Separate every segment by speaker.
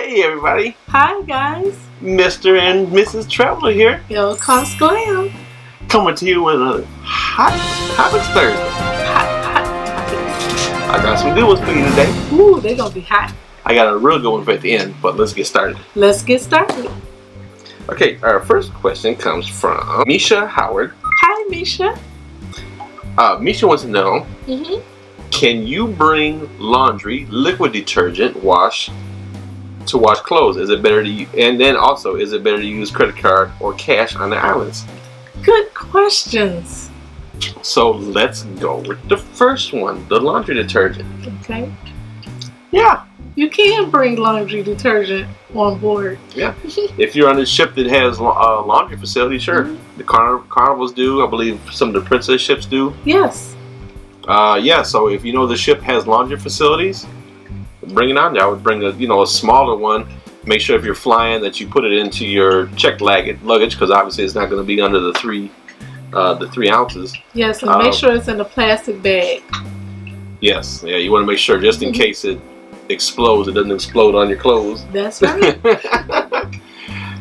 Speaker 1: Hey everybody,
Speaker 2: Hi guys,
Speaker 1: Mr. and Mrs. Traveler here,
Speaker 2: Yo Cost Glam.
Speaker 1: coming to you with a hot topics Thursday.
Speaker 2: Hot.
Speaker 1: I got some good ones for you today.
Speaker 2: Ooh, they gonna be hot.
Speaker 1: I got a real good one for at the end, but let's get started.
Speaker 2: Let's get started.
Speaker 1: Okay, our first question comes from Misha Howard.
Speaker 2: Hi Misha.
Speaker 1: Misha wants to know, can you bring laundry, liquid detergent, to wash clothes? Is it better to and then also, is it better to use credit card or cash on the islands?
Speaker 2: Good questions.
Speaker 1: So let's go with the first one, the laundry detergent.
Speaker 2: Okay.
Speaker 1: Yeah.
Speaker 2: You can bring laundry detergent on board.
Speaker 1: Yeah. If you're on a ship that has a laundry facility, sure. The carnivals do. I believe some of the princess ships do.
Speaker 2: Yes.
Speaker 1: Yeah. So if you know the ship has laundry facilities, bring it on there. I would bring a smaller one. Make sure if you're flying that you put it into your checked luggage, because obviously it's not going to be under the 3 ounces.
Speaker 2: Yes, and make sure it's in a plastic bag.
Speaker 1: Yes. Yeah. You want to make sure just in case it explodes, it doesn't explode on your clothes.
Speaker 2: That's right.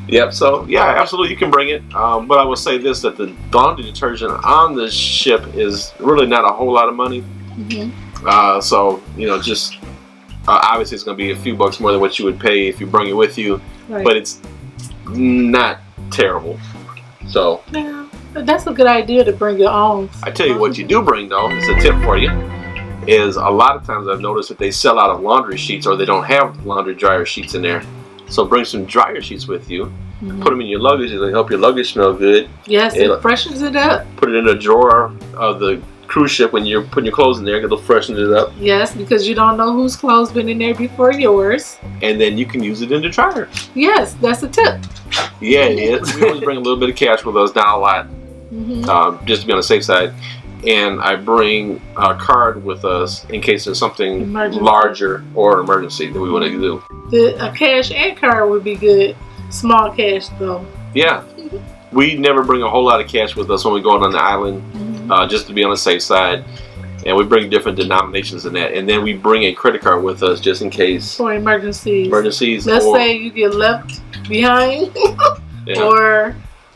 Speaker 1: Yep. So yeah, absolutely, you can bring it. But I will say this: that the laundry detergent on the ship is really not a whole lot of money. So just obviously it's going to be a few bucks more than what you would pay if you bring it with you. Right. But it's not terrible. So
Speaker 2: yeah, that's a good idea to bring your own.
Speaker 1: I tell you what you do bring though. It's a tip for you. Is a lot of times I've noticed that they sell out of laundry sheets or they don't have laundry dryer sheets in there. So bring some dryer sheets with you. Put them in your luggage. It'll help your luggage smell good.
Speaker 2: Yes, it freshens it up.
Speaker 1: Put it in a drawer of the cruise ship when you're putting your clothes in there. It'll freshen it up.
Speaker 2: Yes, because you don't know whose clothes been in there before yours.
Speaker 1: And then you can use it in the dryer.
Speaker 2: Yes, that's a tip.
Speaker 1: Yeah, it is. We always bring a little bit of cash with us, not a lot, just to be on the safe side. And I bring a card with us in case there's something larger or emergency that we want to do.
Speaker 2: A cash and card would be good. Small cash though.
Speaker 1: Yeah. We never bring a whole lot of cash with us when we go on the island, just to be on the safe side. And we bring different denominations in that. And then we bring a credit card with us just in case.
Speaker 2: For emergencies.
Speaker 1: Let's
Speaker 2: say you get left behind or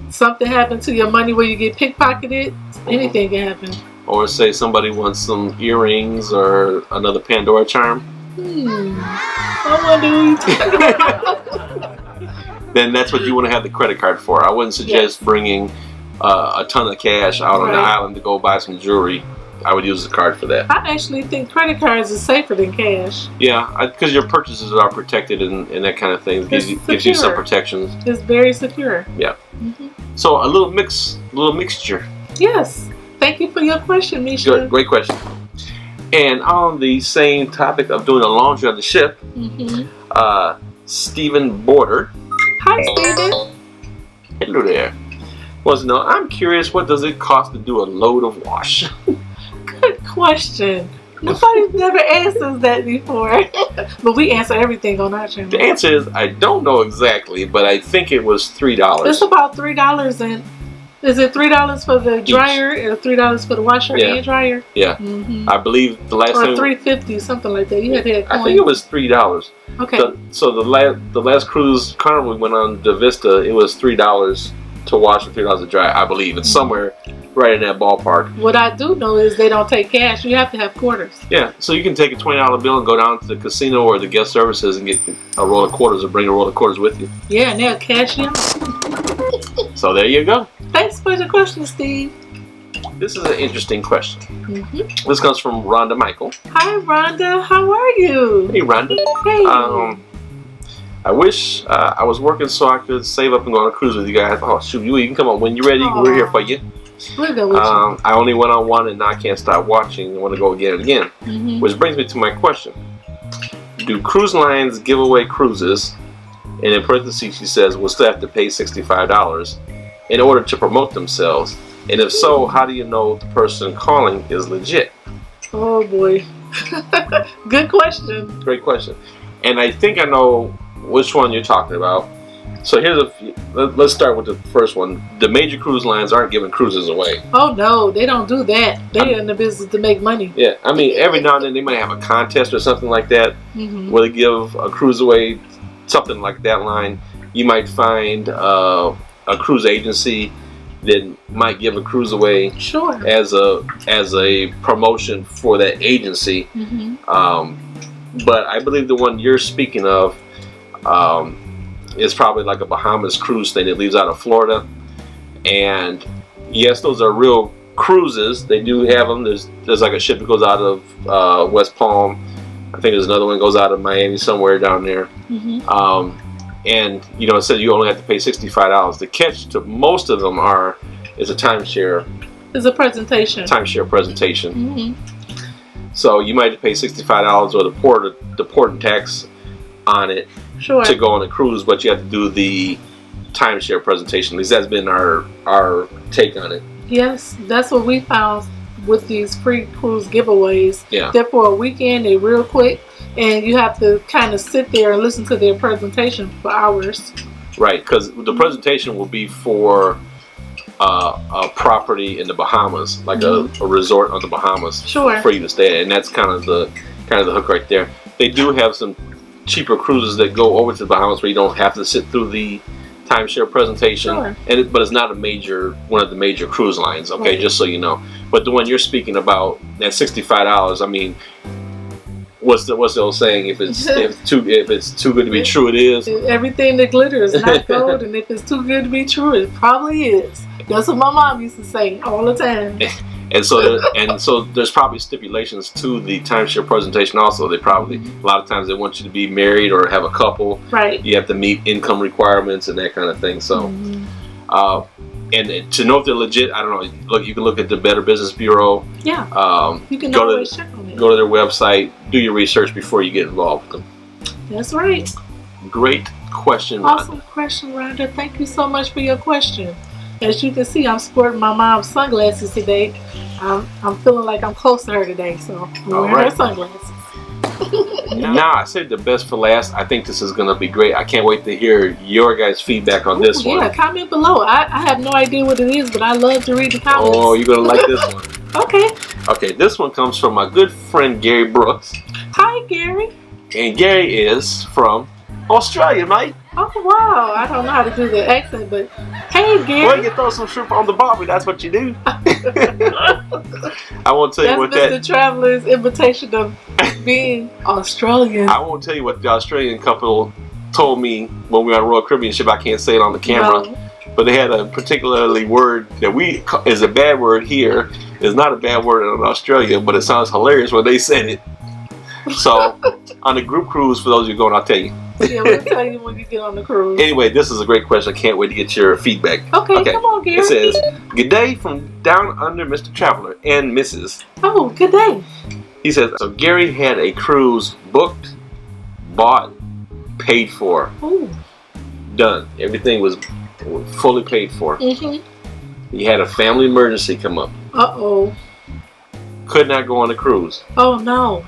Speaker 2: something happened to your money where you get pickpocketed. Anything can happen. Or
Speaker 1: say somebody wants some earrings or another Pandora charm.
Speaker 2: I wonder who you're talking about.
Speaker 1: Then that's what you want to have the credit card for. I wouldn't suggest bringing a ton of cash out on the island to go buy some jewelry. I would use the card for that.
Speaker 2: I actually think credit cards are safer than cash.
Speaker 1: Yeah, because your purchases are protected and that kind of thing. Gives you some protections.
Speaker 2: It's very secure.
Speaker 1: Yeah. So a little mixture.
Speaker 2: Yes. Thank you for your question, Misha.
Speaker 1: Good. Great question. And on the same topic of doing the laundry on the ship, Stephen Border.
Speaker 2: Hi, Stephen.
Speaker 1: Hello there. Wants to know, I'm curious, what does it cost to do a load of wash?
Speaker 2: Good question. Nobody's never asked us that before. But we answer everything on our channel.
Speaker 1: The answer is, I don't know exactly, but I think it was $3.
Speaker 2: It's about $3 and is it $3 for the dryer or $3 for the washer and dryer?
Speaker 1: Yeah. I believe the last time.
Speaker 2: Or $3.50, something like that. You had that coin.
Speaker 1: I think it was $3.
Speaker 2: Okay.
Speaker 1: So the last cruise carnival we went on, the Vista, it was $3 to wash and $3 to dry. I believe it's somewhere right in that ballpark.
Speaker 2: What I do know is they don't take cash. You have to have quarters.
Speaker 1: Yeah. So you can take a $20 bill and go down to the casino or the guest services and get a roll of quarters or bring a roll of quarters with you.
Speaker 2: Yeah, and they'll cash you.
Speaker 1: So there you go.
Speaker 2: Thanks for the question, Steve.
Speaker 1: This is an interesting question. This comes from Rhonda Michael.
Speaker 2: Hi, Rhonda. How are you?
Speaker 1: Hey, Rhonda.
Speaker 2: Hey.
Speaker 1: I wish I was working so I could save up and go on a cruise with you guys. Oh, shoot, you can come on when you're ready. We're here for you.
Speaker 2: We'll go with you.
Speaker 1: I only went on one and now I can't stop watching. I want to go again and again. Which brings me to my question. Do cruise lines give away cruises? And in parentheses, she says, we'll still have to pay $65 in order to promote themselves. And if so, how do you know the person calling is legit?
Speaker 2: Oh boy. Good question.
Speaker 1: Great question. And I think I know which one you're talking about. So let's start with the first one. The major cruise lines aren't giving cruises away.
Speaker 2: Oh no, they don't do that. They're in the business to make money.
Speaker 1: Yeah, I mean every now and then they might have a contest or something like that where they give a cruise away something like that line. You might find a cruise agency that might give a cruise away as a promotion for that agency. But I believe the one you're speaking of is probably like a Bahamas cruise thing that leaves out of Florida. And yes, those are real cruises. They do have them. There's like a ship that goes out of West Palm. I think there's another one that goes out of Miami somewhere down there. And you know, it says you only have to pay $65. The catch to most of them is a timeshare.
Speaker 2: It's a presentation.
Speaker 1: Timeshare presentation. So you might have to pay $65 or the port and tax on it to go on a cruise, but you have to do the timeshare presentation. At least that's been our take on it.
Speaker 2: Yes, that's what we found with these free cruise giveaways.
Speaker 1: Yeah.
Speaker 2: They're for a weekend. They're real quick, and you have to kind of sit there and listen to their presentation for hours. Right,
Speaker 1: because the presentation will be for a property in the Bahamas, like a resort on the Bahamas, for you to stay at, and that's kind of the hook right there. They do have some cheaper cruises that go over to the Bahamas where you don't have to sit through the timeshare presentation, but it's not one of the major cruise lines. Okay, just so you know. But the one you're speaking about, that $65, I mean, what's the old saying? If it's too good to be true, it is.
Speaker 2: Everything that glitters is not gold, and if it's too good to be true, it probably is. That's what my mom used to say all the time.
Speaker 1: And so there's probably stipulations to the timeshare presentation also. They probably, a lot of times they want you to be married or have a couple.
Speaker 2: Right.
Speaker 1: You have to meet income requirements and that kind of thing. So, and to know if they're legit, I don't know. Look, you can look at the Better Business Bureau.
Speaker 2: Yeah. You can always check on it.
Speaker 1: Go to their website. Do your research before you get involved with them.
Speaker 2: That's right.
Speaker 1: Great question, Rhonda.
Speaker 2: Awesome question, Rhonda. Thank you so much for your question. As you can see, I'm sporting my mom's sunglasses today. I'm feeling like I'm close to her today, so I'm wearing her sunglasses.
Speaker 1: Now, I saved the best for last. I think this is going to be great. I can't wait to hear your guys' feedback on this one.
Speaker 2: Yeah, comment below. I have no idea what it is, but I love to read the comments.
Speaker 1: Oh, you're going to like this one.
Speaker 2: Okay.
Speaker 1: Okay, this one comes from my good friend Gary Brooks.
Speaker 2: Hi, Gary.
Speaker 1: And Gary is from Australia, mate.
Speaker 2: Oh, wow. I don't know how to do the accent, but hey, Gary.
Speaker 1: Well, you throw some shrimp on the barbie. That's what you do. I won't tell you what that...
Speaker 2: That's Mr. Traveler's invitation of being Australian.
Speaker 1: I won't tell you what the Australian couple told me when we were on a Royal Caribbean ship. I can't say it on the camera. No. But they had a particularly word that is a bad word here. It's not a bad word in Australia, but it sounds hilarious when they said it. So, on the group cruise, for those of you going, I'll tell you.
Speaker 2: Yeah, we'll tell you when you get on the cruise.
Speaker 1: Anyway, this is a great question. I can't wait to get your feedback.
Speaker 2: Okay, come on, Gary.
Speaker 1: It says, good day from down under Mr. Traveler and Mrs.
Speaker 2: Oh, good day.
Speaker 1: He says, so Gary had a cruise booked, bought, paid for.
Speaker 2: Ooh.
Speaker 1: Done. Everything was fully paid for. He had a family emergency come up.
Speaker 2: Uh-oh.
Speaker 1: Could not go on the cruise.
Speaker 2: Oh, no.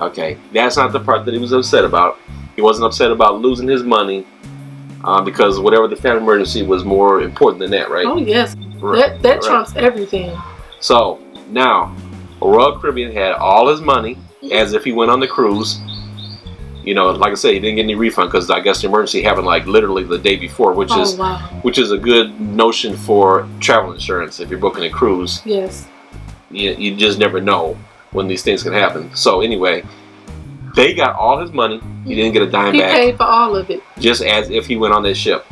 Speaker 1: Okay, that's not the part that he was upset about. He wasn't upset about losing his money because whatever the family emergency was more important than that, right?
Speaker 2: Oh, yes. That trumps everything.
Speaker 1: So, now, Royal Caribbean had all his money as if he went on the cruise. You know, like I said, he didn't get any refund because I guess the emergency happened like literally the day before, which is a good notion for travel insurance if you're booking a cruise.
Speaker 2: Yes.
Speaker 1: You just never know when these things can happen. So anyway, they got all his money. He didn't get a dime back.
Speaker 2: He paid for all of it.
Speaker 1: Just as if he went on this ship.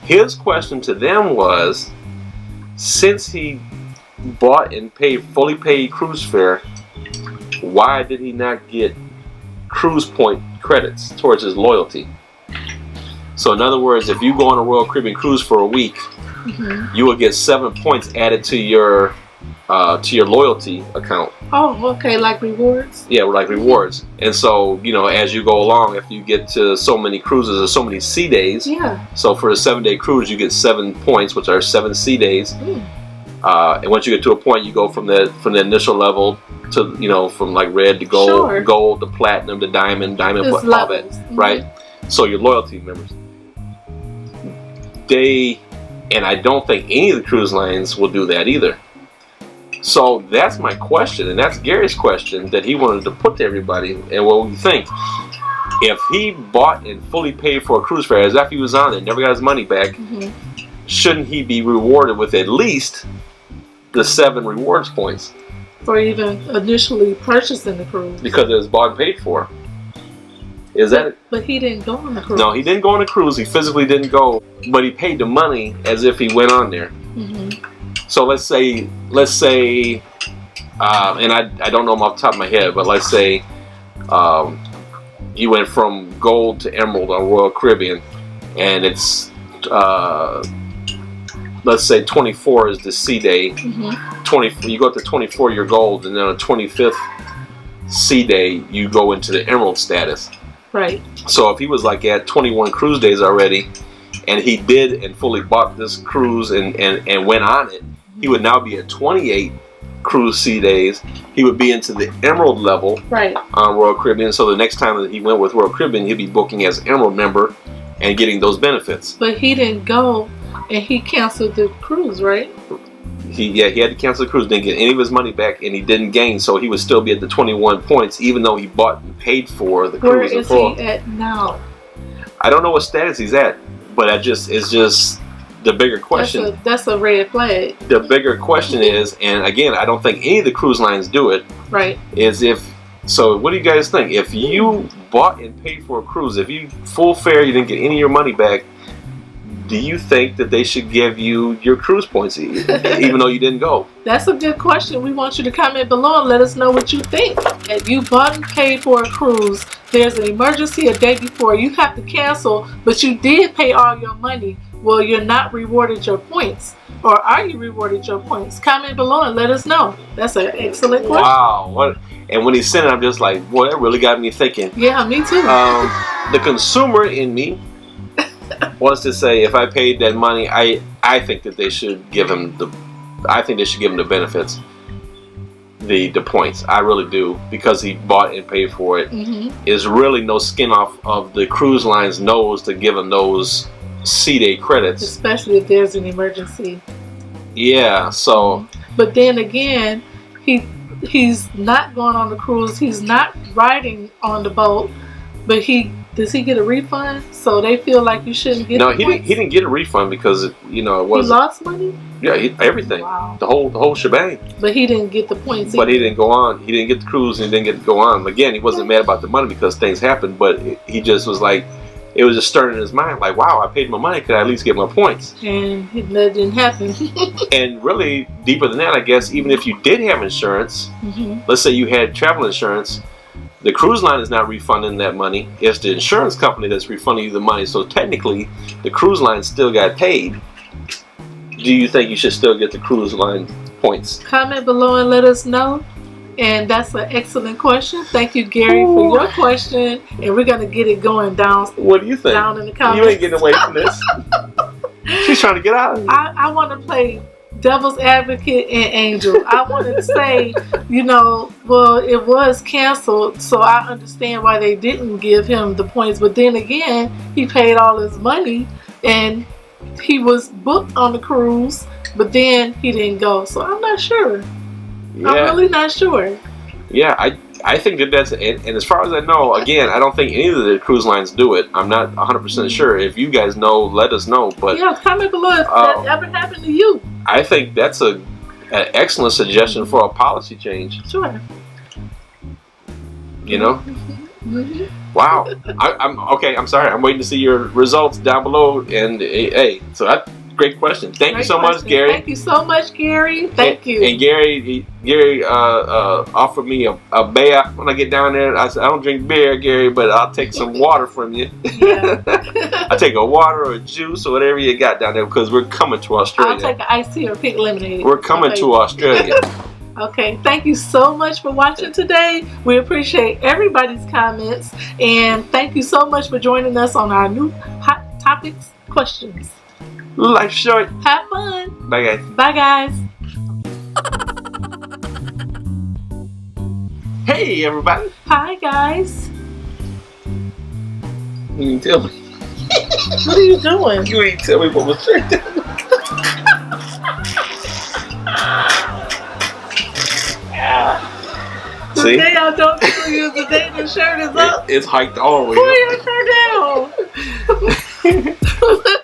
Speaker 1: His question to them was, since he bought and fully paid cruise fare, why did he not get cruise point credits towards his loyalty? So in other words, if you go on a Royal Caribbean cruise for a week, you will get 7 points added to your loyalty account.
Speaker 2: Oh, okay, like rewards?
Speaker 1: Yeah, like rewards. And so, you know, as you go along, after you get to so many cruises or so many sea days, so for a 7-day cruise, you get 7 points, which are 7 sea days. And once you get to a point, you go from the initial level to, you know, from like red to gold, gold to platinum to diamond, all that, right? So your loyalty members. And I don't think any of the cruise lines will do that either. So that's my question, and that's Gary's question that he wanted to put to everybody, and what we think. If he bought and fully paid for a cruise fare as if he was on it, never got his money back, shouldn't he be rewarded with at least the 7 rewards points?
Speaker 2: For even initially purchasing the cruise.
Speaker 1: Because it was bought and paid for. Is that it?
Speaker 2: But he didn't go on the cruise.
Speaker 1: No, he didn't go on the cruise. He physically didn't go, but he paid the money as if he went on there. So let's say, and I don't know them off the top of my head, but let's say you went from gold to emerald on Royal Caribbean, and it's let's say 24 is the sea day. 20, you go up to 24, you're gold, and then on the 25th sea day, you go into the emerald status.
Speaker 2: Right.
Speaker 1: So if he was like at 21 cruise days already, and he did and fully bought this cruise and went on it, he would now be at 28 cruise sea days. He would be into the emerald level on Royal Caribbean. So the next time that he went with Royal Caribbean, he'd be booking as an emerald member and getting those benefits.
Speaker 2: But he didn't go, and he canceled the cruise, right?
Speaker 1: He had to cancel the cruise, didn't get any of his money back, and he didn't gain, so he would still be at the 21 points, even though he bought and paid for the cruise.
Speaker 2: Where is he at now?
Speaker 1: I don't know what status he's at, but it's just the bigger question.
Speaker 2: That's a red flag.
Speaker 1: The bigger question is, and again, I don't think any of the cruise lines do it.
Speaker 2: Right.
Speaker 1: So what do you guys think? If you bought and paid for a cruise, if you full fare, you didn't get any of your money back, do you think that they should give you your cruise points even though you didn't go?
Speaker 2: That's a good question. We want you to comment below and let us know what you think. If you bought and paid for a cruise, there's an emergency a day before, you have to cancel, but you did pay all your money. Well, you're not rewarded your points. Or are you rewarded your points? Comment below and let us know. That's an excellent question.
Speaker 1: Wow. What? And when he sent it, I'm just like, boy, that really got me thinking.
Speaker 2: Yeah, me too.
Speaker 1: The consumer in me wants to say, if I paid that money, I think that they should give him the benefits, the points. I really do, because he bought and paid for it. Is really no skin off of the cruise line's nose to give him those sea day credits,
Speaker 2: especially if there's an emergency.
Speaker 1: Yeah. So,
Speaker 2: but then again, he's not going on the cruise. He's not riding on the boat, but does he get a refund? So they feel like you shouldn't get. No,
Speaker 1: he didn't get a refund because it was. He
Speaker 2: lost money.
Speaker 1: Yeah, everything.
Speaker 2: Wow.
Speaker 1: The whole shebang.
Speaker 2: But he didn't get the points.
Speaker 1: But he didn't go on. He didn't get the cruise, and he didn't get to go on. Again, he wasn't mad about the money because things happened. But he just was like, it was just stirring in his mind, like, wow, I paid my money. Could I at least get my points?
Speaker 2: And that didn't happen.
Speaker 1: And really, deeper than that, I guess, even if you did have insurance, let's say you had travel insurance. The cruise line is not refunding that money. It's the insurance company that's refunding you the money. So technically, the cruise line still got paid. Do you think you should still get the cruise line points?
Speaker 2: Comment below and let us know. And that's an excellent question. Thank you, Gary, for your question. And we're going to get it going down.
Speaker 1: What do you think?
Speaker 2: Down in the comments.
Speaker 1: You ain't getting away from this. She's trying to get out of here.
Speaker 2: I want to play devil's advocate and angel. I wanted to say, well, it was canceled, so I understand why they didn't give him the points. But then again, he paid all his money and he was booked on the cruise, but then he didn't go. So I'm not sure. Yeah. I'm really not sure.
Speaker 1: Yeah, I think that's, and as far as I know, again, I don't think any of the cruise lines do it. I'm not 100% sure. If you guys know, let us know. But
Speaker 2: yeah, comment below if that ever happened to you.
Speaker 1: I think that's an excellent suggestion for a policy change.
Speaker 2: Sure.
Speaker 1: Wow. I'm sorry. I'm waiting to see your results down below. And hey, so that's a great question. Thank you so much, Gary.
Speaker 2: Thank you so much, Gary. Thank you.
Speaker 1: And Gary offered me a beer when I get down there. I said, I don't drink beer, Gary, but I'll take some water from you.
Speaker 2: Yeah.
Speaker 1: I'll take a water or a juice or whatever you got down there, because we're coming to Australia.
Speaker 2: I'll take an iced tea or pink lemonade.
Speaker 1: We're coming to Australia.
Speaker 2: Okay, thank you so much for watching today. We appreciate everybody's comments, and thank you so much for joining us on our new Hot Topics questions.
Speaker 1: Life short.
Speaker 2: Have fun.
Speaker 1: Bye, guys.
Speaker 2: Bye, guys.
Speaker 1: Hey, everybody.
Speaker 2: Hi, guys.
Speaker 1: You didn't tell me.
Speaker 2: What are you doing?
Speaker 1: You didn't tell me what was straight down.
Speaker 2: The
Speaker 1: See?
Speaker 2: day I don't kill you is the day the shirt is up.
Speaker 1: It's hiked all the way
Speaker 2: Pull
Speaker 1: up.
Speaker 2: your shirt down.